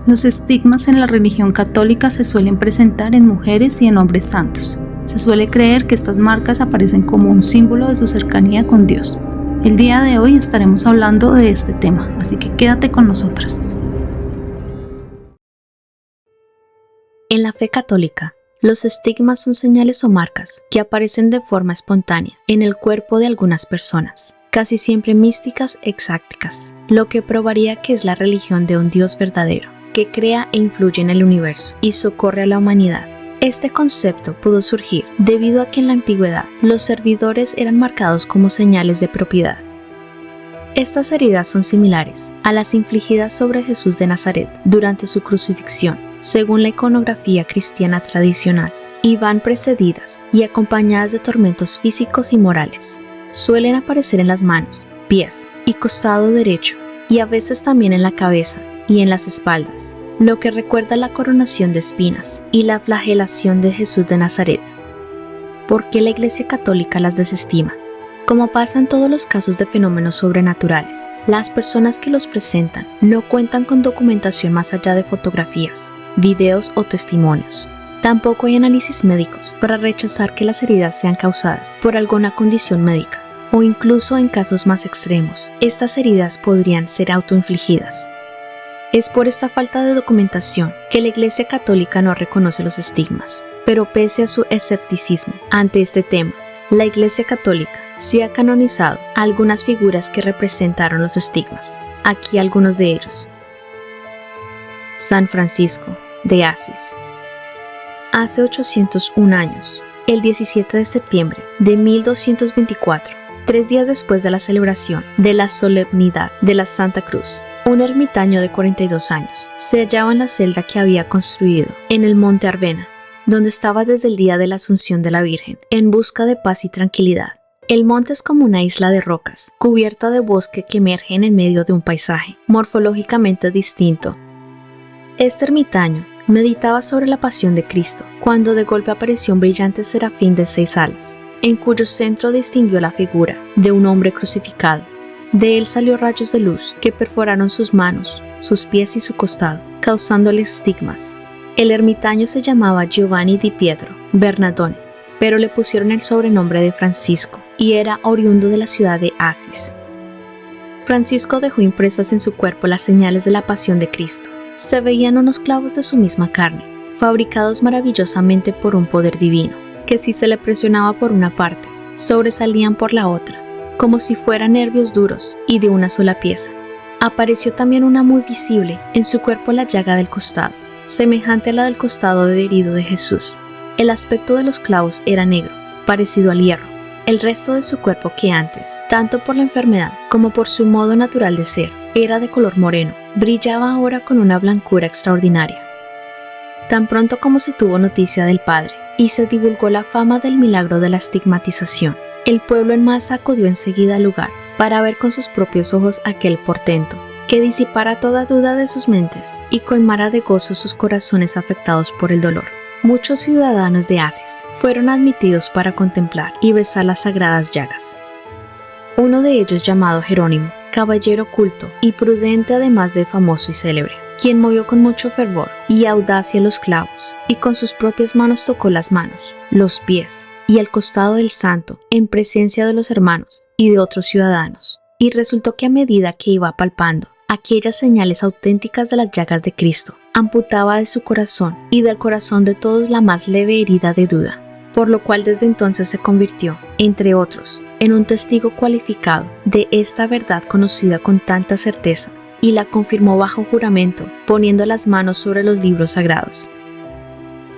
Los estigmas en la religión católica se suelen presentar en mujeres y en hombres santos. Se suele creer que estas marcas aparecen como un símbolo de su cercanía con Dios. El día de hoy estaremos hablando de este tema, así que quédate con nosotras. En la fe católica, los estigmas son señales o marcas que aparecen de forma espontánea en el cuerpo de algunas personas, casi siempre místicas exácticas, lo que probaría que es la religión de un Dios verdadero, que crea e influye en el universo y socorre a la humanidad. Este concepto pudo surgir debido a que en la antigüedad los servidores eran marcados como señales de propiedad. Estas heridas son similares a las infligidas sobre Jesús de Nazaret durante su crucifixión, según la iconografía cristiana tradicional, y van precedidas y acompañadas de tormentos físicos y morales. Suelen aparecer en las manos, pies y costado derecho, y a veces también en la cabeza y en las espaldas, lo que recuerda la coronación de espinas y la flagelación de Jesús de Nazaret. ¿Por qué la Iglesia Católica las desestima? Como pasa en todos los casos de fenómenos sobrenaturales, las personas que los presentan no cuentan con documentación más allá de fotografías, videos o testimonios. Tampoco hay análisis médicos para rechazar que las heridas sean causadas por alguna condición médica, o incluso en casos más extremos, estas heridas podrían ser autoinfligidas. Es por esta falta de documentación que la Iglesia Católica no reconoce los estigmas, pero pese a su escepticismo ante este tema, la Iglesia Católica sí ha canonizado algunas figuras que representaron los estigmas. Aquí algunos de ellos. San Francisco de Asís. Hace 801 años, el 17 de septiembre de 1224, 3 días después de la celebración de la solemnidad de la Santa Cruz, un ermitaño de 42 años se hallaba en la celda que había construido en el monte Arvena, donde estaba desde el día de la Asunción de la Virgen, en busca de paz y tranquilidad. El monte es como una isla de rocas, cubierta de bosque que emerge en el medio de un paisaje morfológicamente distinto. Este ermitaño meditaba sobre la pasión de Cristo, cuando de golpe apareció un brillante serafín de 6 alas, en cuyo centro distinguió la figura de un hombre crucificado. De él salió rayos de luz que perforaron sus manos, sus pies y su costado, causándole estigmas. El ermitaño se llamaba Giovanni di Pietro Bernardone, pero le pusieron el sobrenombre de Francisco y era oriundo de la ciudad de Asís. Francisco dejó impresas en su cuerpo las señales de la pasión de Cristo. Se veían unos clavos de su misma carne, fabricados maravillosamente por un poder divino, que si se le presionaba por una parte, sobresalían por la otra, como si fueran nervios duros y de una sola pieza. Apareció también una muy visible en su cuerpo la llaga del costado, semejante a la del costado herido de Jesús. El aspecto de los clavos era negro, parecido al hierro. El resto de su cuerpo, que antes, tanto por la enfermedad como por su modo natural de ser, era de color moreno, brillaba ahora con una blancura extraordinaria. Tan pronto como se tuvo noticia del Padre y se divulgó la fama del milagro de la estigmatización, el pueblo en masa acudió enseguida al lugar para ver con sus propios ojos aquel portento, que disipara toda duda de sus mentes y colmara de gozo sus corazones afectados por el dolor. Muchos ciudadanos de Asís fueron admitidos para contemplar y besar las sagradas llagas. Uno de ellos, llamado Jerónimo, caballero culto y prudente además de famoso y célebre, quien movió con mucho fervor y audacia los clavos, y con sus propias manos tocó las manos, los pies y el costado del santo en presencia de los hermanos y de otros ciudadanos, y resultó que a medida que iba palpando aquellas señales auténticas de las llagas de Cristo, amputaba de su corazón y del corazón de todos la más leve herida de duda, por lo cual desde entonces se convirtió, entre otros, en un testigo cualificado de esta verdad conocida con tanta certeza, y la confirmó bajo juramento, poniendo las manos sobre los libros sagrados.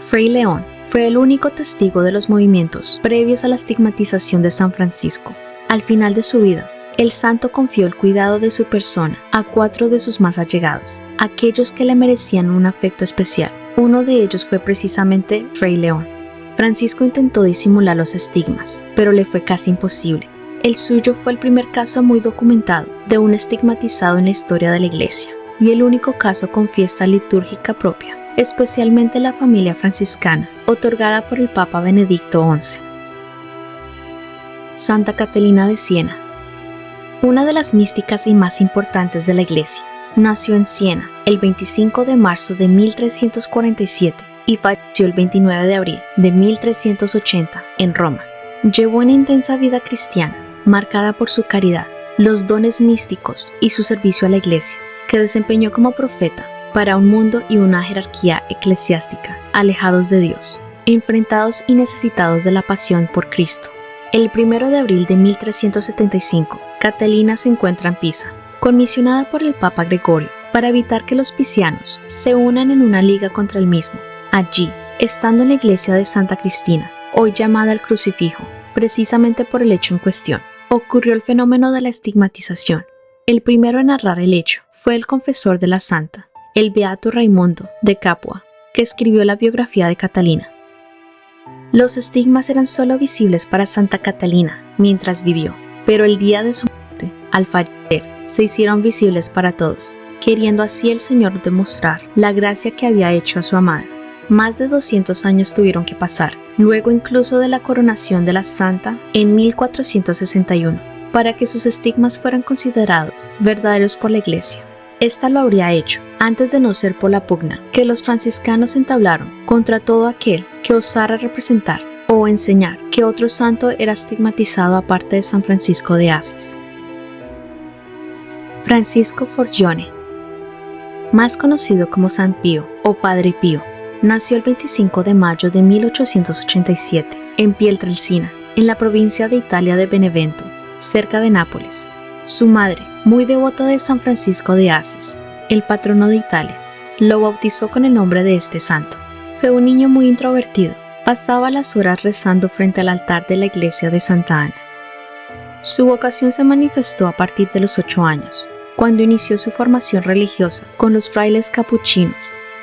Fray León fue el único testigo de los movimientos previos a la estigmatización de San Francisco. Al final de su vida, el santo confió el cuidado de su persona a 4 de sus más allegados, aquellos que le merecían un afecto especial. Uno de ellos fue precisamente Fray León. Francisco intentó disimular los estigmas, pero le fue casi imposible. El suyo fue el primer caso muy documentado de un estigmatizado en la historia de la Iglesia, y el único caso con fiesta litúrgica propia, especialmente la familia franciscana, otorgada por el Papa Benedicto XI. Santa Catalina de Siena. Una de las místicas y más importantes de la Iglesia, Nació en Siena el 25 de marzo de 1347 y falleció el 29 de abril de 1380 en Roma. Llevó una intensa vida cristiana, marcada por su caridad, los dones místicos y su servicio a la Iglesia, que desempeñó como profeta para un mundo y una jerarquía eclesiástica alejados de Dios, enfrentados y necesitados de la pasión por Cristo. El 1 de abril de 1375, Catalina se encuentra en Pisa, comisionada por el Papa Gregorio para evitar que los pisianos se unan en una liga contra el mismo. Allí, estando en la iglesia de Santa Cristina, hoy llamada el Crucifijo, precisamente por el hecho en cuestión, ocurrió el fenómeno de la estigmatización. El primero en narrar el hecho fue el confesor de la santa, el beato Raimundo de Capua, que escribió la biografía de Catalina. Los estigmas eran solo visibles para Santa Catalina mientras vivió, pero el día de su muerte, al fallecer, se hicieron visibles para todos, queriendo así el Señor demostrar la gracia que había hecho a su amada. Más de 200 años tuvieron que pasar, luego incluso de la coronación de la santa en 1461, para que sus estigmas fueran considerados verdaderos por la Iglesia. Esta lo habría hecho antes de no ser por la pugna que los franciscanos entablaron contra todo aquel que osara representar o enseñar que otro santo era estigmatizado aparte de San Francisco de Asís. Francisco Forgione, más conocido como San Pío o Padre Pío, nació el 25 de mayo de 1887 en Pietrelcina, en la provincia de Italia de Benevento, cerca de Nápoles. Su madre, muy devota de San Francisco de Asís, el patrono de Italia, lo bautizó con el nombre de este santo. Fue un niño muy introvertido, pasaba las horas rezando frente al altar de la iglesia de Santa Ana. Su vocación se manifestó a partir de los 8 años, cuando inició su formación religiosa con los frailes capuchinos.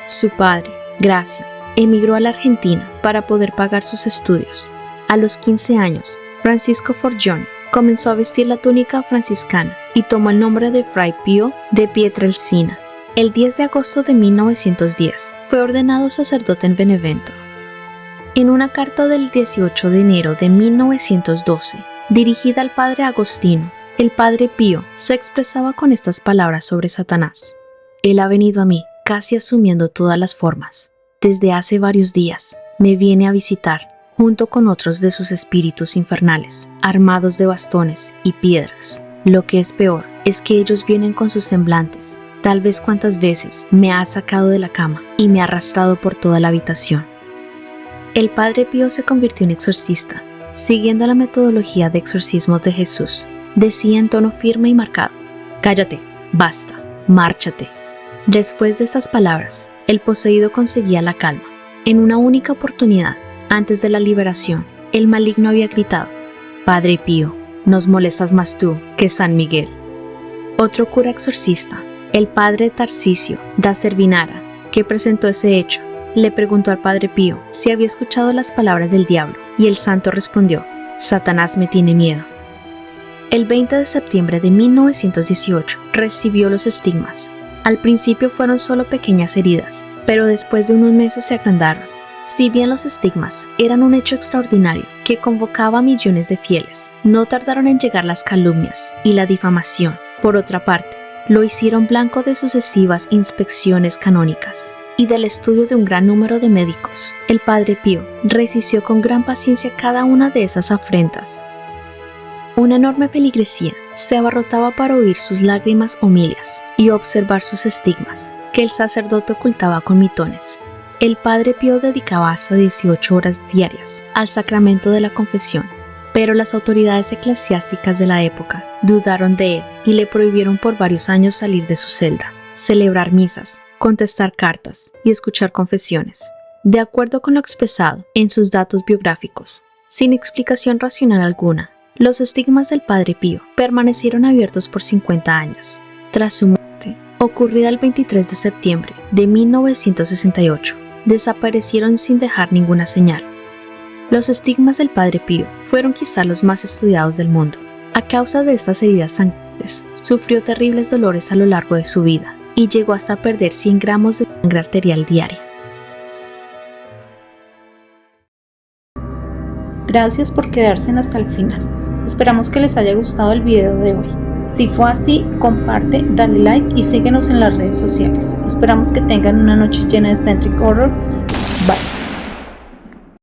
Su padre, Gracio, emigró a la Argentina para poder pagar sus estudios. A los 15 años, Francisco Forgione comenzó a vestir la túnica franciscana y tomó el nombre de Fray Pío de Pietrelcina. El 10 de agosto de 1910 fue ordenado sacerdote en Benevento. En una carta del 18 de enero de 1912, dirigida al padre Agostino, el padre Pío se expresaba con estas palabras sobre Satanás: Él ha venido a mí, casi asumiendo todas las formas. Desde hace varios días me viene a visitar, junto con otros de sus espíritus infernales, armados de bastones y piedras. Lo que es peor es que ellos vienen con sus semblantes. Tal vez cuantas veces me ha sacado de la cama y me ha arrastrado por toda la habitación. El padre Pío se convirtió en exorcista, siguiendo la metodología de exorcismos de Jesús. Decía en tono firme y marcado: «Cállate, basta, márchate». Después de estas palabras, el poseído conseguía la calma. En una única oportunidad, antes de la liberación, el maligno había gritado: «Padre Pío, nos molestas más tú que San Miguel». Otro cura exorcista, el padre Tarcisio da Servinara, que presentó ese hecho, le preguntó al padre Pío si había escuchado las palabras del diablo, y el santo respondió: «Satanás me tiene miedo». El 20 de septiembre de 1918 recibió los estigmas. Al principio fueron solo pequeñas heridas, pero después de unos meses se agrandaron. Si bien los estigmas eran un hecho extraordinario que convocaba a millones de fieles, no tardaron en llegar las calumnias y la difamación. Por otra parte, lo hicieron blanco de sucesivas inspecciones canónicas y del estudio de un gran número de médicos. El padre Pío resistió con gran paciencia cada una de esas afrentas. Una enorme feligresía se abarrotaba para oír sus lágrimas homilias y observar sus estigmas, que el sacerdote ocultaba con mitones. El padre Pío dedicaba hasta 18 horas diarias al sacramento de la confesión, pero las autoridades eclesiásticas de la época dudaron de él y le prohibieron por varios años salir de su celda, celebrar misas, contestar cartas y escuchar confesiones, de acuerdo con lo expresado en sus datos biográficos. Sin explicación racional alguna, los estigmas del padre Pío permanecieron abiertos por 50 años. Tras su muerte, ocurrida el 23 de septiembre de 1968, desaparecieron sin dejar ninguna señal. Los estigmas del padre Pío fueron quizá los más estudiados del mundo. A causa de estas heridas sangrantes, sufrió terribles dolores a lo largo de su vida y llegó hasta perder 100 gramos de sangre arterial diaria. Gracias por quedarse hasta el final. Esperamos que les haya gustado el video de hoy. Si fue así, comparte, dale like y síguenos en las redes sociales. Esperamos que tengan una noche llena de Centric Horror. Bye.